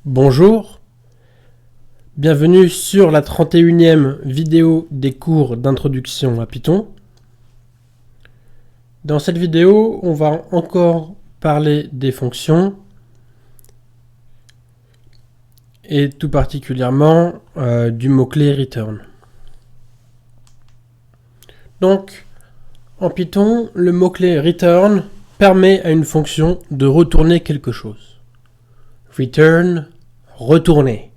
Bonjour, bienvenue sur la 31e vidéo des cours d'introduction à Python. Dans cette vidéo, on va encore parler des fonctions et tout particulièrement du mot-clé return. Donc, en Python, le mot-clé return permet à une fonction de retourner quelque chose. Return, retourner.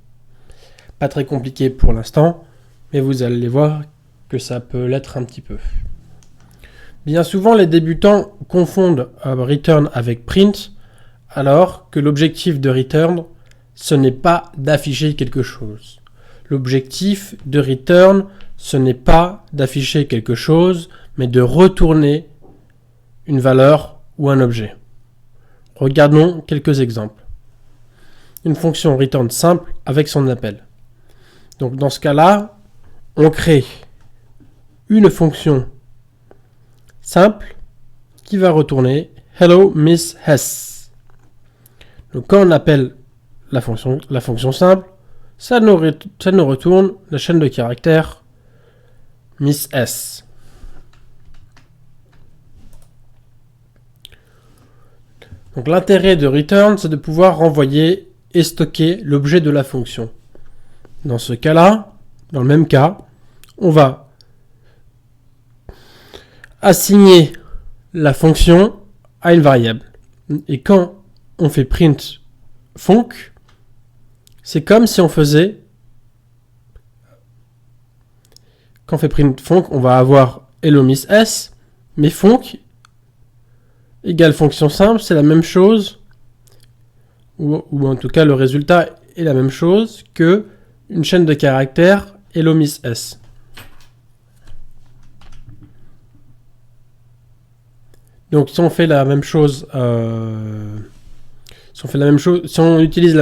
Pas très compliqué pour l'instant, mais vous allez voir que ça peut l'être un petit peu. Bien souvent, les débutants confondent return avec print, alors que l'objectif de return, ce n'est pas d'afficher quelque chose. L'objectif de return, ce n'est pas d'afficher quelque chose, mais de retourner une valeur ou un objet. Regardons quelques exemples. Une fonction return simple avec son appel. Donc dans ce cas-là, on crée une fonction simple qui va retourner Hello Miss Hess. Donc quand on appelle la fonction simple, ça nous retourne la chaîne de caractères Miss S. Donc l'intérêt de return, c'est de pouvoir renvoyer et stocker l'objet de la fonction. Dans ce cas-là, dans le même cas, on va assigner la fonction à une variable. Et quand on fait print func, c'est comme si on faisait... Quand on fait print func, on va avoir hello miss s, mais func égale fonction simple, c'est la même chose, ou en tout cas le résultat est la même chose que une chaîne de caractères hello miss s. Donc si on fait la même chose, si on utilise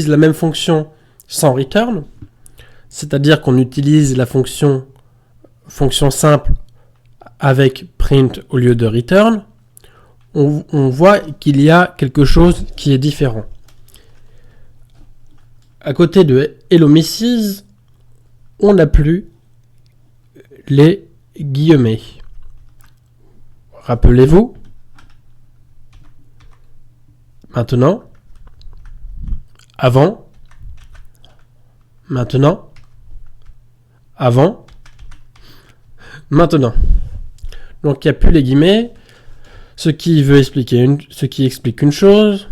la même fonction sans return, c'est-à-dire qu'on utilise la fonction simple avec print au lieu de return, on voit qu'il y a quelque chose qui est différent. À côté de hello misses, on n'a plus les guillemets. Rappelez-vous, maintenant, avant, maintenant, avant, maintenant. Donc il n'y a plus les guillemets, ce qui explique une chose,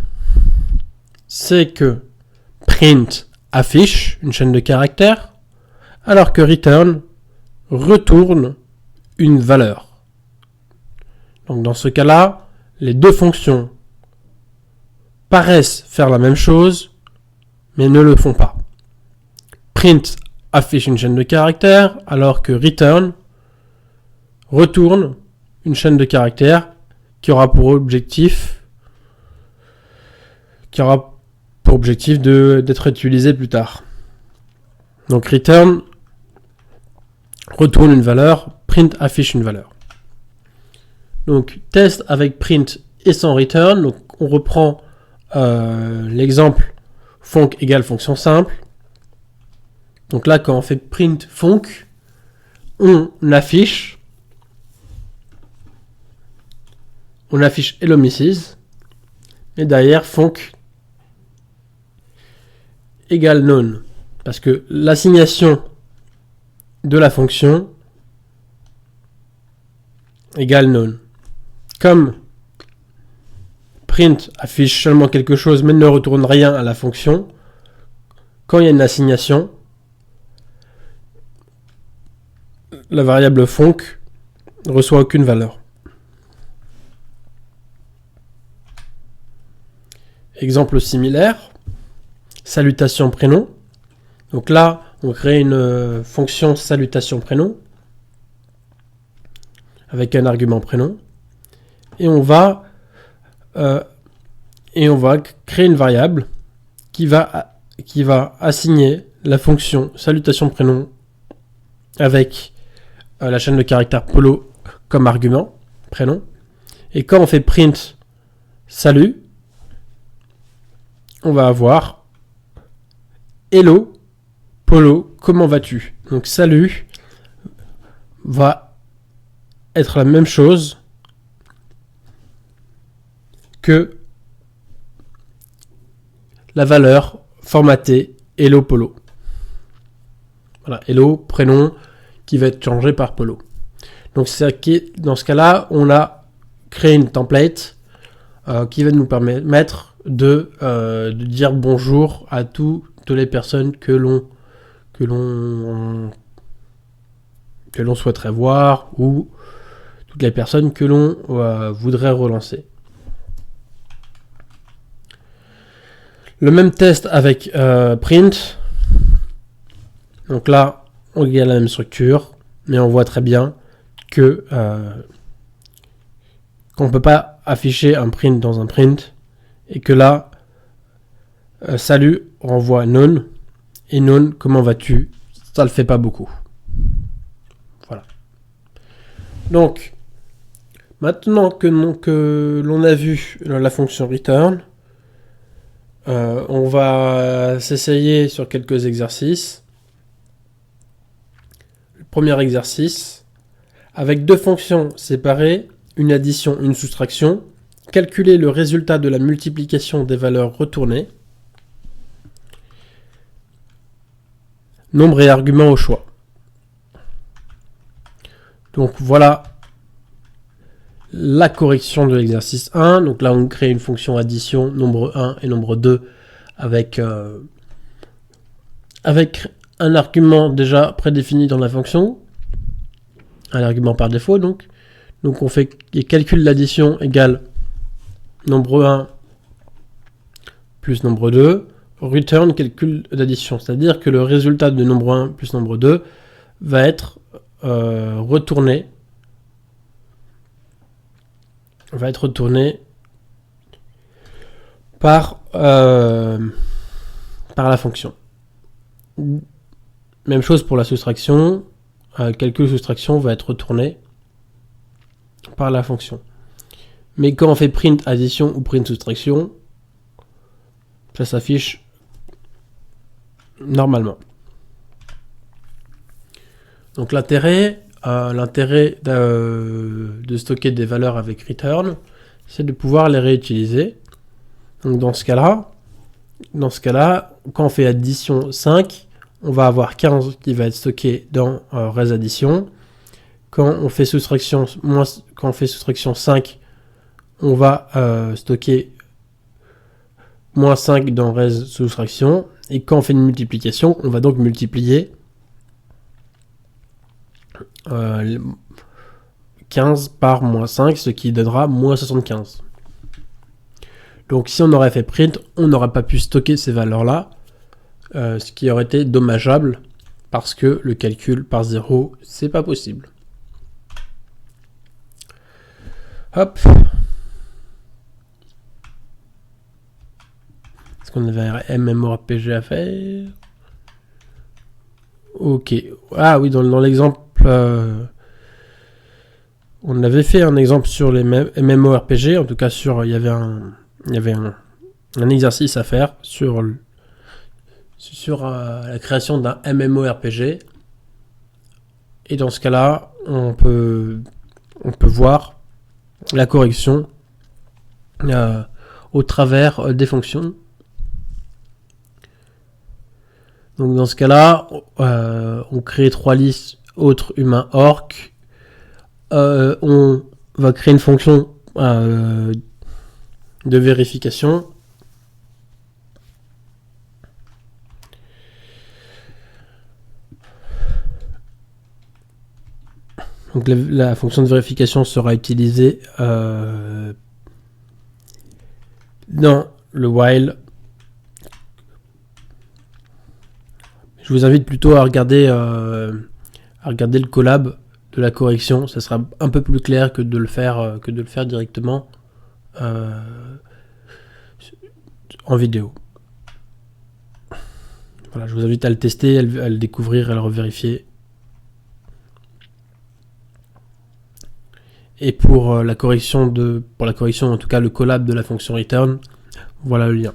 c'est que print affiche une chaîne de caractères, alors que return retourne une valeur. Donc dans ce cas-là, les deux fonctions paraissent faire la même chose, mais ne le font pas. Print affiche une chaîne de caractères, alors que return retourne une chaîne de caractères qui aura pour objectif d'être utilisée plus tard. Donc return retourne une valeur, print affiche une valeur. Donc test avec print et sans return. Donc on reprend l'exemple func égale fonction simple. Donc là quand on fait print func, on affiche hello misses et derrière func égale none, parce que l'assignation de la fonction égale none. Comme print affiche seulement quelque chose mais ne retourne rien à la fonction, quand il y a une assignation, la variable func ne reçoit aucune valeur. Exemple similaire, salutation prénom. Donc là, on crée une fonction salutation prénom avec un argument prénom et on va créer une variable qui va assigner la fonction salutation prénom avec la chaîne de caractères polo comme argument prénom. Et quand on fait print salut, on va avoir hello, Polo, comment vas-tu? Donc salut va être la même chose que la valeur formatée hello Polo. Voilà, hello, prénom qui va être changé par Polo. Donc dans ce cas-là, on a créé une template qui va nous permettre de dire bonjour à toutes les personnes que l'on souhaiterait voir ou toutes les personnes que l'on voudrait relancer. Le même test avec print. Donc là, on a la même structure, mais on voit très bien que qu'on ne peut pas afficher un print dans un print et que là, salut renvoie non et non, comment vas-tu? Ça le fait pas beaucoup. Voilà. Donc, maintenant que l'on a vu la fonction return, on va s'essayer sur quelques exercices. Le premier exercice, avec deux fonctions séparées, une addition, une soustraction, calculer le résultat de la multiplication des valeurs retournées, nombre et argument au choix. Donc voilà la correction de l'exercice 1. Donc là, on crée une fonction addition, nombre 1 et nombre 2 avec un argument déjà prédéfini dans la fonction, un argument par défaut donc. Donc on fait calcul l'addition égale nombre 1 plus nombre 2, return calcul d'addition, c'est-à-dire que le résultat de nombre 1 plus nombre 2 va être retourné par la fonction. Même chose pour la soustraction, calcul soustraction va être retourné par la fonction. Mais quand on fait print addition ou print soustraction, ça s'affiche normalement. Donc l'intérêt de stocker des valeurs avec return, c'est de pouvoir les réutiliser. Donc dans ce cas-là, quand on fait addition 5, on va avoir 15 qui va être stocké dans res addition. Quand on fait soustraction 5, on va stocker moins 5 dans res soustraction. Et quand on fait une multiplication, on va donc multiplier 15 par moins 5, ce qui donnera moins 75. Donc si on aurait fait print, on n'aurait pas pu stocker ces valeurs-là, ce qui aurait été dommageable, parce que le calcul par 0, c'est pas possible. Hop. Est-ce qu'on avait un MMORPG à faire? Ok. Ah oui, dans l'exemple, on avait fait un exemple sur les MMORPG. En tout cas, il y avait un exercice à faire sur la création d'un MMORPG. Et dans ce cas-là, on peut voir la correction au travers des fonctions. Donc dans ce cas-là, on crée 3 listes autres humains orc. On va créer une fonction de vérification. Donc la fonction de vérification sera utilisée dans le while. Je vous invite plutôt à regarder le collab de la correction. Ça sera un peu plus clair que de le faire directement en vidéo. Voilà, je vous invite à le tester, à le découvrir, à le revérifier. Et pour la correction, en tout cas le collab de la fonction return, voilà le lien.